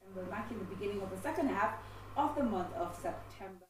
September, marking the beginning of the second half of the month of September.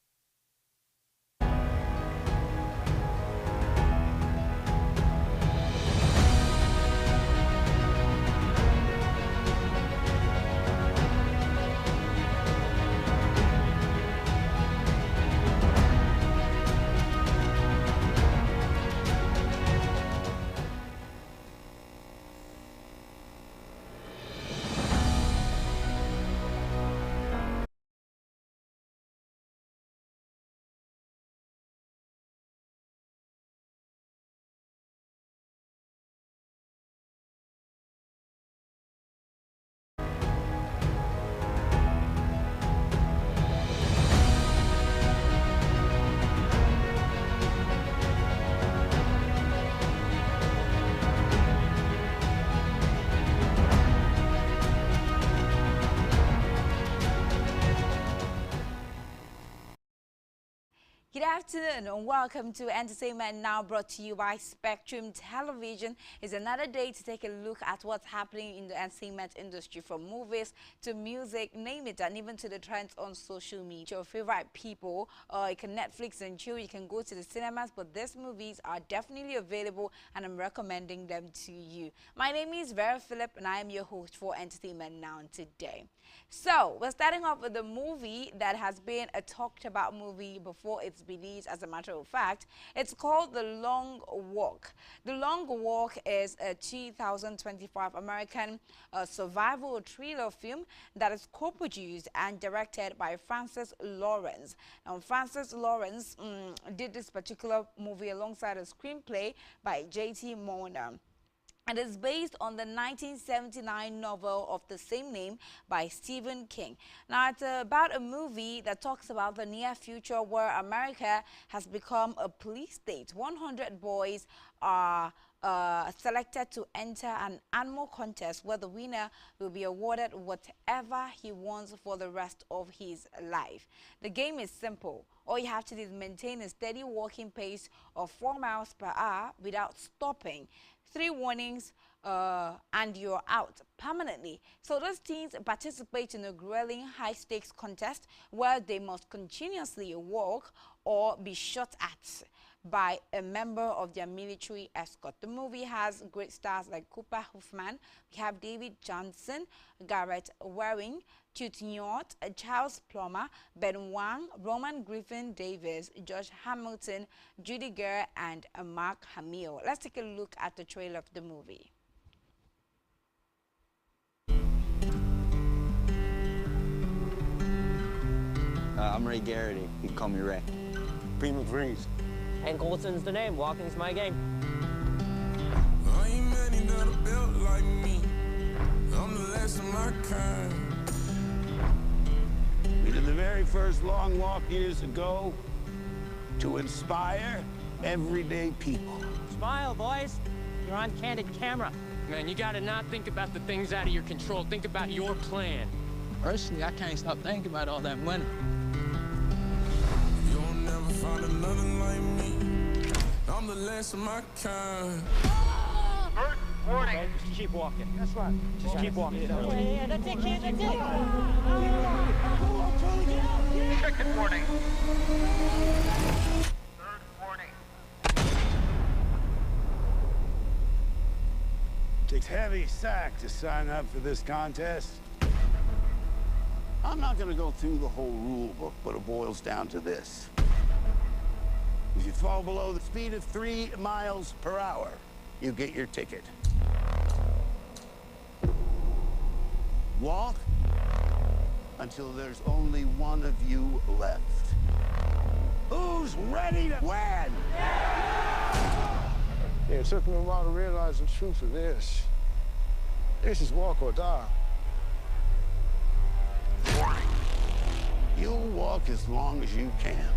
Good afternoon and welcome to Entertainment Now, brought to you by Spectrum Television. It's another day to take a look at what's happening in the entertainment industry, from movies to music, name it, and even to the trends on social media. Your favorite people, you can Netflix and chill, you can go to the cinemas, but these movies are definitely available and I'm recommending them to you. My name is Vera Philip and I am your host for Entertainment Now today. So, we're starting off with a movie that has been a talked about movie before it's released, as a matter of fact. It's called The Long Walk. The Long Walk is a 2025 American survival thriller film that is co-produced and directed by Francis Lawrence. Now, Francis Lawrence did this particular movie alongside a screenplay by J.T. Morner. It is based on the 1979 novel of the same name by Stephen King. Now, it's about a movie that talks about the near future where America has become a police state. 100 boys are selected to enter an animal contest where the winner will be awarded whatever he wants for the rest of his life. The game is simple. All you have to do is maintain a steady walking pace of 4 miles per hour without stopping. 3 warnings and you're out permanently. So those teens participate in a grueling high-stakes contest where they must continuously walk or be shot at by a member of their military escort. The movie has great stars like Cooper Hoffman, we have David Johnson, Garrett Waring, Tut Nyort, Charles Plummer, Ben Wang, Roman Griffin Davis, Josh Hamilton, Judy Greer, and Mark Hamill. Let's take a look at the trailer of the movie. I'm Ray Garrity. You can call me Ray. Prima Breeze. Hank Olson's the name. Walking's my game. I ain't many that are built like me. I'm the last of my kind. We did the very first long walk years ago to inspire everyday people. Smile, boys. You're on candid camera. Man, you gotta not think about the things out of your control. Think about your plan. Personally, I can't stop thinking about all that money. You'll never find another like me. I'm the last of my kind. First warning. Okay, just keep walking. That's right. Just keep walking. Yeah, that's it, kid. That's it. Second warning. Third warning. Takes heavy sack to sign up for this contest. I'm not gonna go through the whole rule book, but it boils down to this. If you fall below the speed of 3 miles per hour, you get your ticket. Walk until there's only one of you left. Who's ready to win? Yeah, it took me a while to realize the truth of this. This is walk or die. Warning. You'll walk as long as you can.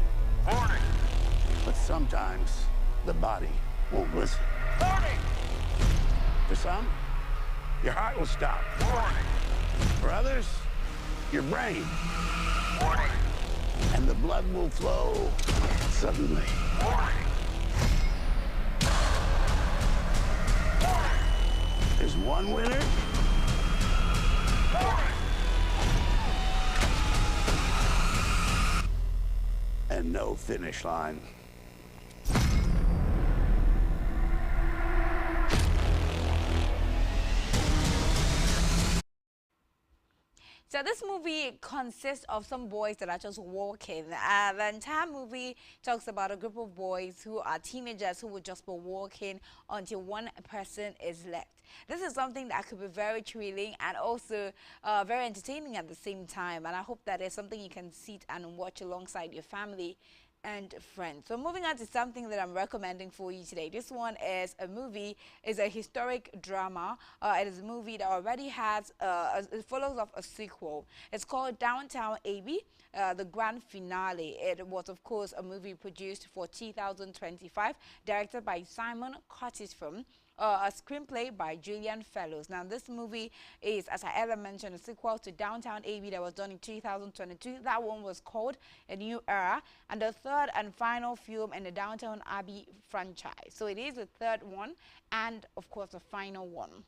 Warning. But sometimes the body won't listen. Warning. For some, your heart will stop. Warning. For others, your brain. Warning. And the blood will flow suddenly. Warning. There's one winner Warning. no finish line. So this movie consists of some boys that are just walking. The entire movie talks about a group of boys who are teenagers who would just be walking until one person is left. This is something that could be very thrilling and also very entertaining at the same time. And I hope that it's something you can sit and watch alongside your family and friends. So moving on to something that I'm recommending for you today. This one is a movie, is a historic drama. It is a movie that already has, it follows up a sequel. It's called Downtown Abbey, the grand finale. It was, of course, a movie produced for 2025, directed by Simon Curtis Film. A screenplay by Julian Fellows. Now, this movie is, as I earlier mentioned, a sequel to Downtown Abbey that was done in 2022. That one was called A New Era, and the third and final film in the Downtown Abbey franchise. So it is the third one and, of course, the final one.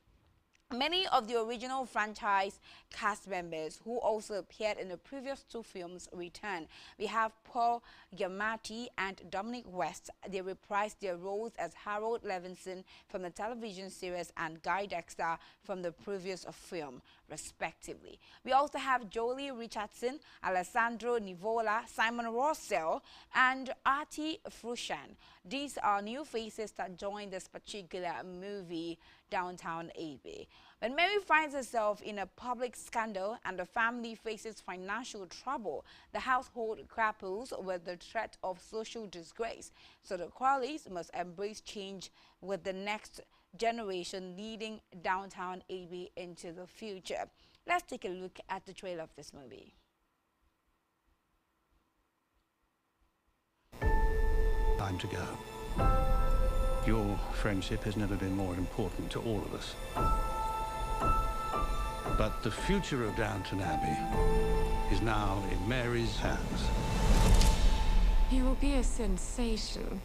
Many of the original franchise cast members who also appeared in the previous two films return. We have Paul Giamatti and Dominic West. They reprised their roles as Harold Levinson from the television series and Guy Dexter from the previous film, respectively. We also have Jolie Richardson, Alessandro Nivola, Simon Rossell, and Artie Frusciante. These are new faces that join this particular movie, Downtown Abbey. When Mary finds herself in a public scandal and the family faces financial trouble, the household grapples with the threat of social disgrace. So the Crawleys must embrace change with the next generation, leading Downtown Abbey into the future. Let's take a look at the trailer of this movie. Time to go. Your friendship has never been more important to all of us. But the future of Downton Abbey is now in Mary's hands. He will be a sensation.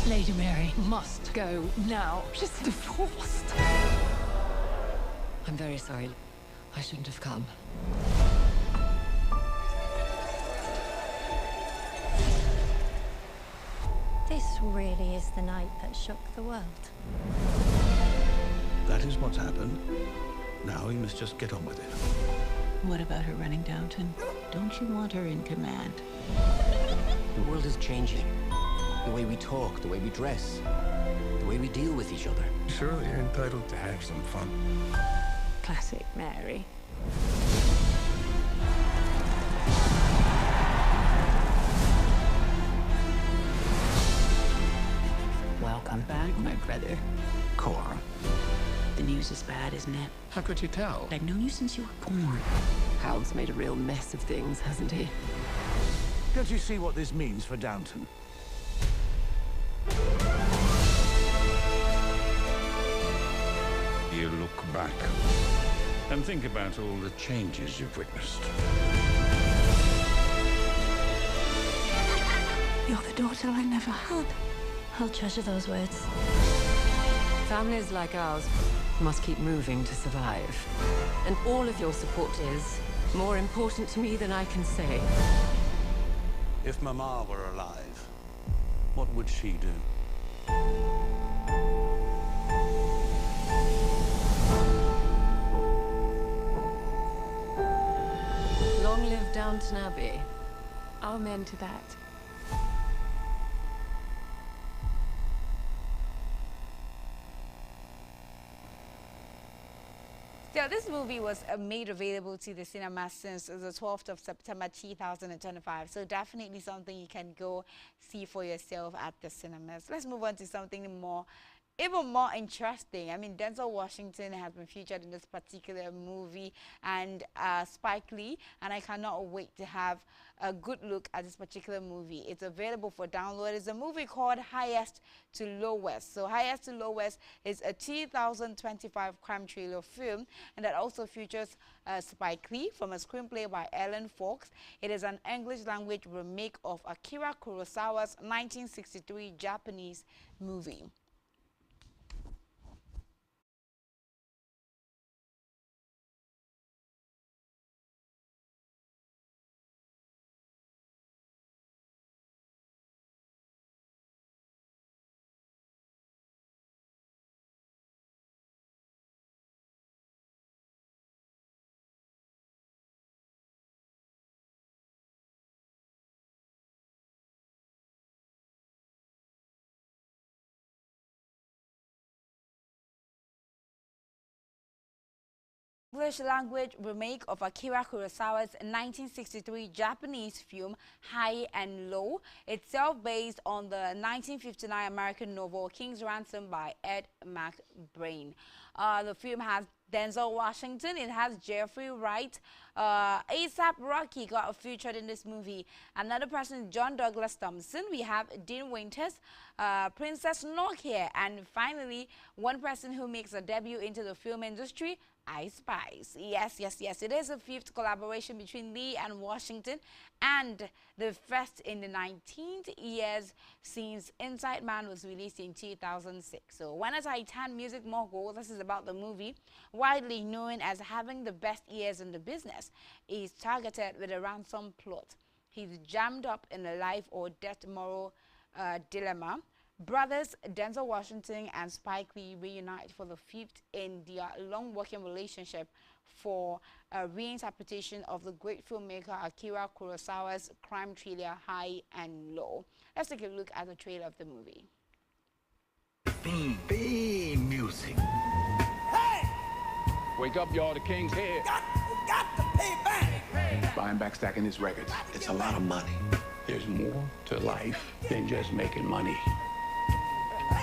Lady Mary must go now. She's divorced. I'm very sorry. I shouldn't have come. This really is the night that shook the world. That is what's happened. Now you must just get on with it. What about her running Downton? Don't you want her in command? The world is changing. The way we talk, the way we dress, the way we deal with each other. Surely you're entitled to have some fun. Classic Mary. Welcome back, my brother. Cora. The news is bad, isn't it? How could you tell? I've known you since you were born. Hal's made a real mess of things, hasn't he? Don't you see what this means for Downton? You look back and think about all the changes you've witnessed. You're the daughter I never had. I'll treasure those words. Families like ours must keep moving to survive. And all of your support is more important to me than I can say. If Mama were alive, what would she do? Long live Downton Abbey. Amen to that. So this movie was made available to the cinema since the 12th of September 2025. So definitely something you can go see for yourself at the cinemas. Let's move on to something more even more interesting, I mean, Denzel Washington has been featured in this particular movie, and Spike Lee, and I cannot wait to have a good look at this particular movie. It's available for download. It's a movie called Highest to Lowest. So Highest to Lowest is a 2025 crime thriller film, and that also features Spike Lee from a screenplay by Ellen Fox. It is an English language remake of Akira Kurosawa's 1963 Japanese movie. English language remake of Akira Kurosawa's 1963 Japanese film High and Low, itself based on the 1959 American novel King's Ransom by Ed McBain. The film has Denzel Washington, it has Jeffrey Wright, A$AP Rocky got featured in this movie. Another person, John Douglas Thompson. We have Dean Winters, Princess Nokia, and finally, one person who makes a debut into the film industry, Ice Spice. Yes, it is a fifth collaboration between Lee and Washington, and the first in the 19th years since Inside Man was released in 2006. So when a Titan music mogul, this is about the movie, widely known as having the best ears in the business, is targeted with a ransom plot. He's jammed up in a life or death moral dilemma. Brothers Denzel Washington and Spike Lee reunite for the fifth in their long working relationship for a reinterpretation of the great filmmaker Akira Kurosawa's crime thriller High and Low. Let's take a look at the trailer of the movie. Theme music. Hey! Wake up, y'all. The king's here. Got to pay back. Buying back, stacking his records. It's a lot of money. There's more to life than just making money.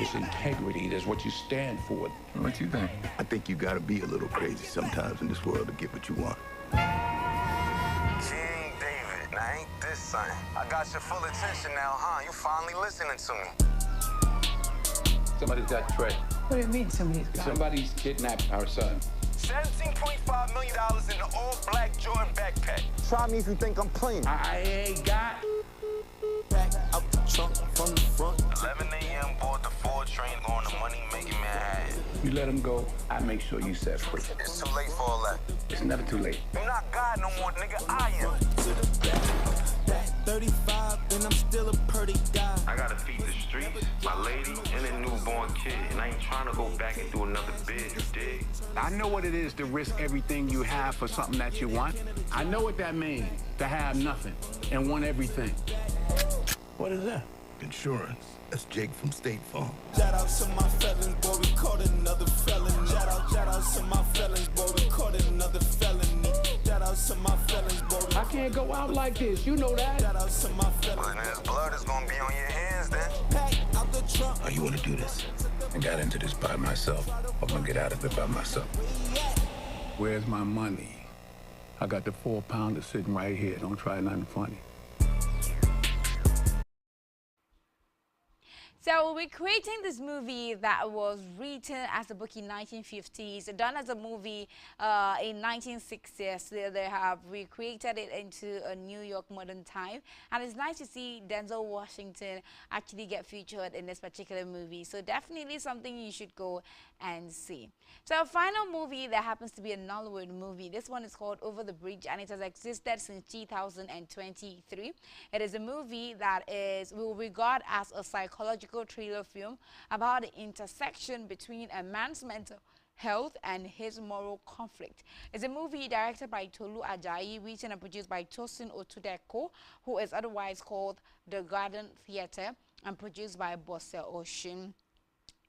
It's integrity. That's what you stand for. What you think? I think you gotta be a little crazy sometimes in this world to get what you want. King David, now ain't this something? I got your full attention now, huh? You finally listening to me. Somebody's got treasure. What do you mean somebody's got? Somebody's kidnapped our son. $17.5 million in an all-black Jordan backpack. Try me if you think I'm playing. I ain't got. Back out the trunk from the front. 11 a.m. board the 4 train going to money-making Manhattan. You let him go, I make sure you set free. It's too late for all that. It's never too late. You're not God no more, nigga. I am. Back 35, and I'm still a pretty guy. I gotta feed the streets, my lady, and a newborn kid. And I ain't trying to go back and do another bid, you dig? I know what it is to risk everything you have for something that you want. I know what that means, to have nothing and want everything. What is that? Insurance. That's Jake from State Farm. Shout out to my felons, boy, we caught another felon. Shout out to my felons, boy, we caught another felony. Shout out to my felons, boy. I can't go out like this, you know that. Shout out to my felons. Well, then his blood is gonna be on your hands, then. Pack out the trunk. Oh, you want to do this? I got into this by myself. I'm gonna get out of it by myself. Where's my money? I got the 4-pounder sitting right here. Don't try nothing funny. So we're creating this movie that was written as a book in 1950s, done as a movie in 1960s. They have recreated it into a New York modern time, and it's nice to see Denzel Washington actually get featured in this particular movie. So definitely something you should go and see. So a final movie that happens to be a Nollywood movie. This one is called Over the Bridge, and it has existed since 2023. It is a movie that we'll regard as a psychological thriller film about the intersection between a man's mental health and his moral conflict. It's a movie directed by Tolu Ajayi, written and produced by Tosin Otudeko, who is otherwise called The Garden Theatre, and produced by Bose Ocean.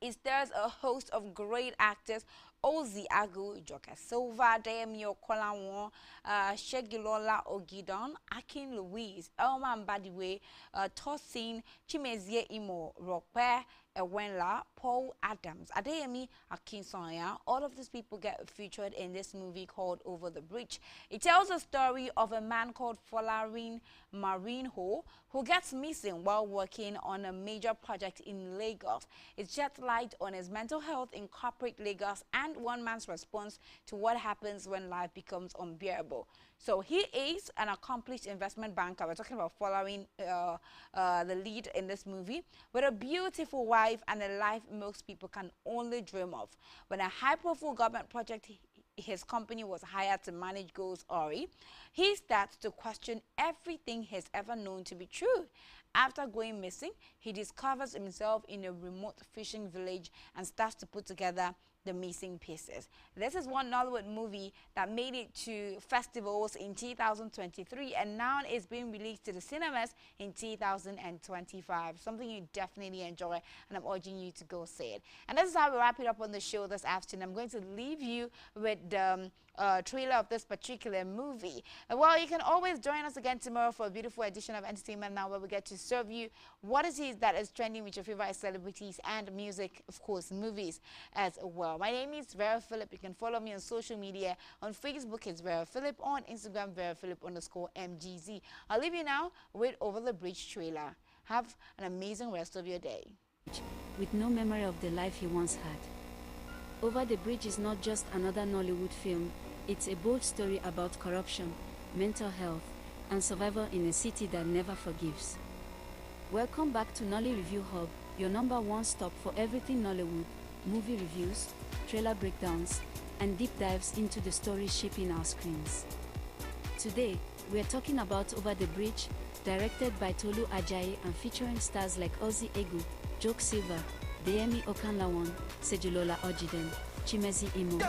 It stars a host of great actors: Ozzy Agu, Joka Silva, Dayemio Kolawon, Shegilola Ogidon, Akin Louise, Elman Badiwe, Tosin, Chimezie Imo Rokpe, Ewenla, Paul Adams, Adeyemi Akinsanya. All of these people get featured in this movie called Over the Bridge. It tells the story of a man called Folarin Marinho who gets missing while working on a major project in Lagos. It sheds light on his mental health in corporate Lagos and one man's response to what happens when life becomes unbearable. So he is an accomplished investment banker. We're talking about following the lead in this movie, with a beautiful wife and a life most people can only dream of. When a high-profile government project his company was hired to manage goes awry, he starts to question everything he's ever known to be true. After going missing, he discovers himself in a remote fishing village and starts to put together the missing pieces. This is one Nollywood movie that made it to festivals in 2023 and now is being released to the cinemas in 2025. Something you definitely enjoy, and I'm urging you to go see it. And this is how we wrap it up on the show this afternoon. I'm going to leave you with the trailer of this particular movie. Well, you can always join us again tomorrow for a beautiful edition of Entertainment Now, where we get to serve you what it is that is trending with your favorite celebrities and music, of course, movies as well. My name is Vera Philip. You can follow me on social media. On Facebook, it's Vera Philip. On Instagram, VeraPhilip_MGZ. I'll leave you now with Over the Bridge trailer. Have an amazing rest of your day. With no memory of the life he once had. Over the Bridge is not just another Nollywood film. It's a bold story about corruption, mental health, and survival in a city that never forgives. Welcome back to Nolly Review Hub, your #1 stop for everything Nollywood, movie reviews, trailer breakdowns, and deep dives into the stories shaping our screens. Today, we are talking about Over the Bridge, directed by Tolu Ajayi and featuring stars like Ozzy Egu, Joke Silva, Deyemi Okanlawan, Sejulola Ojiden, Chimezi Imo.